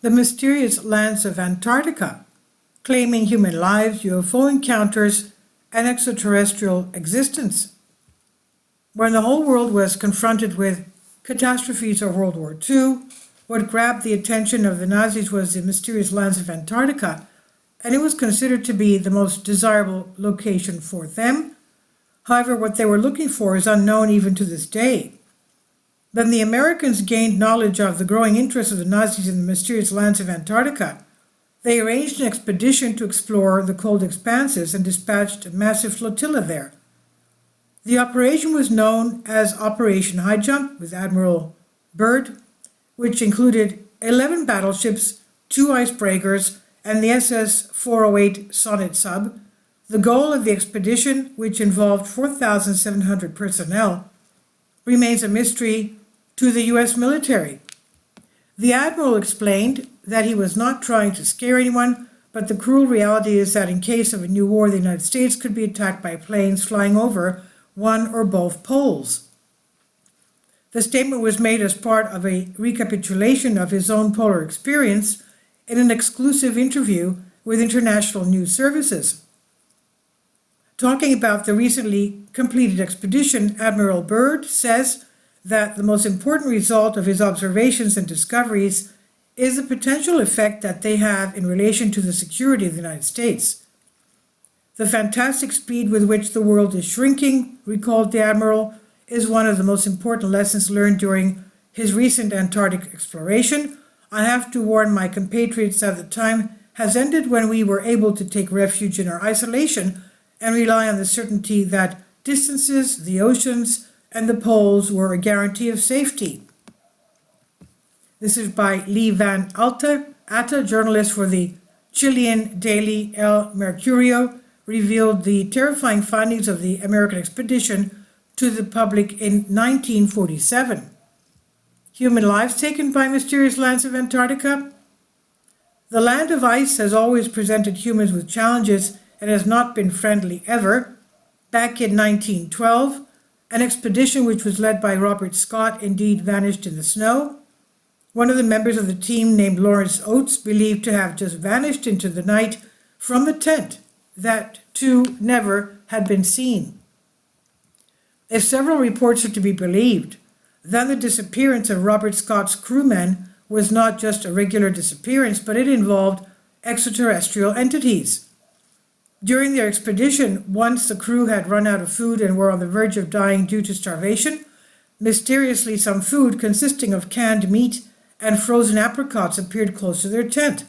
the mysterious lands of Antarctica, claiming human lives, UFO encounters, and extraterrestrial existence. When the whole world was confronted with catastrophes of World War II, what grabbed the attention of the Nazis was the mysterious lands of Antarctica, and it was considered to be the most desirable location for them. However, what they were looking for is unknown even to this day. Then the Americans gained knowledge of the growing interest of the Nazis in the mysterious lands of Antarctica. They arranged an expedition to explore the cold expanses and dispatched a massive flotilla there. The operation was known as Operation High Jump, with Admiral Byrd, which included 11 battleships, 2 icebreakers, and the SS-408 Sonnet sub. The goal of the expedition, which involved 4,700 personnel, remains a mystery to the U.S. military. The Admiral explained that he was not trying to scare anyone, but the cruel reality is that in case of a new war, the United States could be attacked by planes flying over one or both poles. The statement was made as part of a recapitulation of his own polar experience in an exclusive interview with international news services. Talking about the recently completed expedition, Admiral Byrd says that the most important result of his observations and discoveries is the potential effect that they have in relation to the security of the United States. The fantastic speed with which the world is shrinking, recalled the Admiral, is one of the most important lessons learned during his recent Antarctic exploration. I have to warn my compatriots that the time has ended when we were able to take refuge in our isolation and rely on the certainty that distances, the oceans, and the poles were a guarantee of safety. This is by Lee Van Atta, journalist for the Chilean daily El Mercurio, revealed the terrifying findings of the American expedition to the public in 1947. Human lives taken by mysterious lands of Antarctica? The land of ice has always presented humans with challenges and has not been friendly ever. Back in 1912, an expedition which was led by Robert Scott indeed vanished in the snow. One of the members of the team, named Lawrence Oates, believed to have just vanished into the night from the tent. That, too, never had been seen. If several reports are to be believed, then the disappearance of Robert Scott's crewmen was not just a regular disappearance, but it involved extraterrestrial entities. During their expedition, once the crew had run out of food and were on the verge of dying due to starvation, mysteriously some food consisting of canned meat and frozen apricots appeared close to their tent.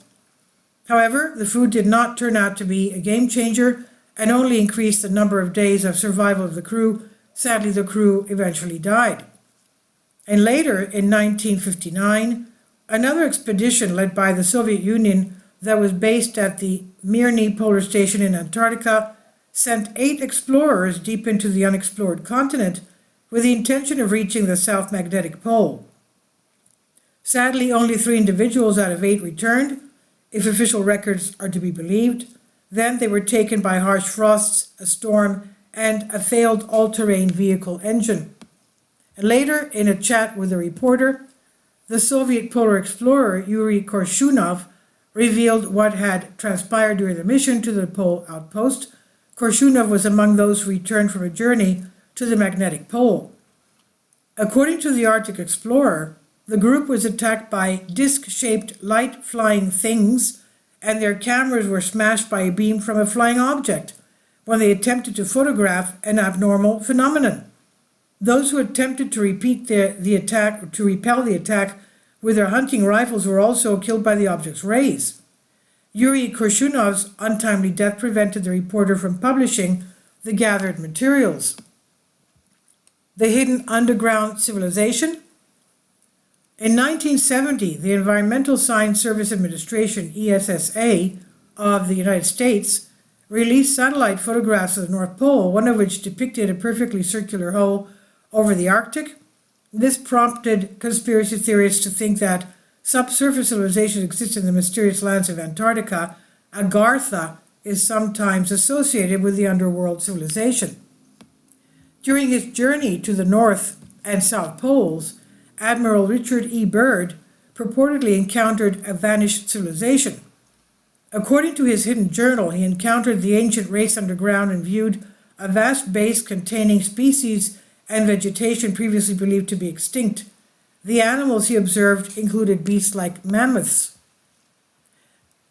However, the food did not turn out to be a game changer and only increased the number of days of survival of the crew. Sadly, the crew eventually died. And later, in 1959, another expedition led by the Soviet Union that was based at the Mirny Polar Station in Antarctica sent 8 explorers deep into the unexplored continent with the intention of reaching the South Magnetic Pole. Sadly, only 3 individuals out of 8 returned, if official records are to be believed. Then they were taken by harsh frosts, a storm, and a failed all-terrain vehicle engine. And later, in a chat with a reporter, the Soviet polar explorer Yuri Korshunov revealed what had transpired during the mission to the pole outpost. Korshunov was among those who returned from a journey to the magnetic pole. According to the Arctic explorer, the group was attacked by disc-shaped light-flying things, and their cameras were smashed by a beam from a flying object when they attempted to photograph an abnormal phenomenon. Those who attempted to repel the attack with their hunting rifles were also killed by the object's rays. Yuri Korshunov's untimely death prevented the reporter from publishing the gathered materials. The hidden underground civilization? In 1970, the Environmental Science Service Administration, ESSA, of the United States released satellite photographs of the North Pole, one of which depicted a perfectly circular hole over the Arctic. This prompted conspiracy theorists to think that subsurface civilizations exist in the mysterious lands of Antarctica. Agartha is sometimes associated with the underworld civilization. During his journey to the North and South Poles, Admiral Richard E. Byrd purportedly encountered a vanished civilization. According to his hidden journal, he encountered the ancient race underground and viewed a vast base containing species and vegetation previously believed to be extinct. The animals he observed included beasts like mammoths.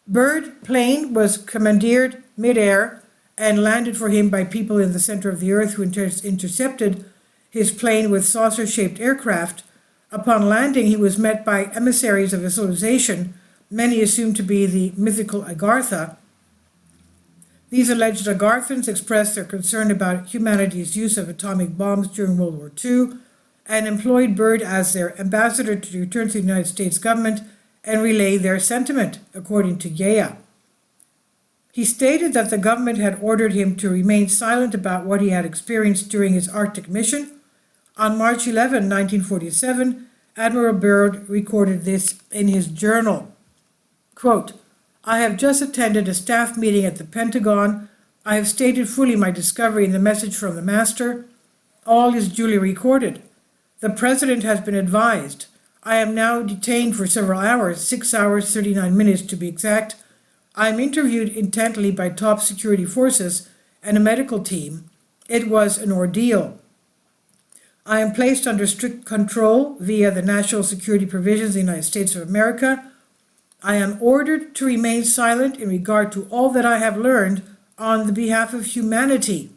Bird plane was commandeered mid-air and landed for him by people in the center of the earth who intercepted his plane with saucer-shaped aircraft. Upon landing, he was met by emissaries of a civilization many assumed to be the mythical Agartha. These alleged Agarthans expressed their concern about humanity's use of atomic bombs during World War II and employed Byrd as their ambassador to return to the United States government and relay their sentiment, according to Yea. He stated that the government had ordered him to remain silent about what he had experienced during his Arctic mission. On March 11, 1947, Admiral Byrd recorded this in his journal. Quote, I have just attended a staff meeting at the Pentagon. I have stated fully my discovery in the message from the master. All is duly recorded. The president has been advised. I am now detained for several hours, 6 hours, 39 minutes to be exact. I am interviewed intently by top security forces and a medical team. It was an ordeal. I am placed under strict control via the national security provisions of the United States of America. I am ordered to remain silent in regard to all that I have learned on the behalf of humanity.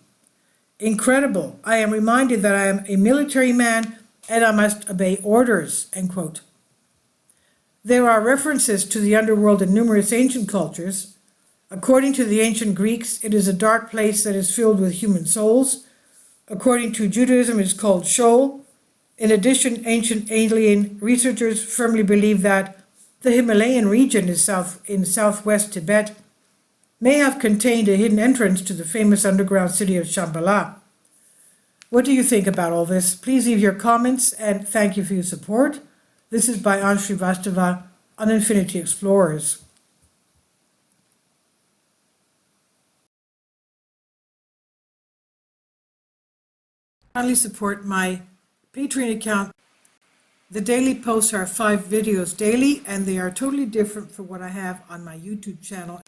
Incredible. I am reminded that I am a military man and I must obey orders, end quote. There are references to the underworld in numerous ancient cultures. According to the ancient Greeks, it is a dark place that is filled with human souls. According to Judaism, it is called Sheol. In addition, ancient alien researchers firmly believe that the Himalayan region in southwest Tibet may have contained a hidden entrance to the famous underground city of Shambhala. What do you think about all this? Please leave your comments and thank you for your support. This is by Ann Srivastava on Infinity Explorers. Kindly support my Patreon account. The daily posts are 5 videos daily, and they are totally different from what I have on my YouTube channel.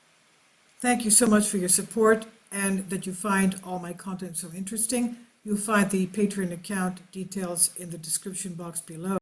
Thank you so much for your support and that you find all my content so interesting. You'll find the Patreon account details in the description box below.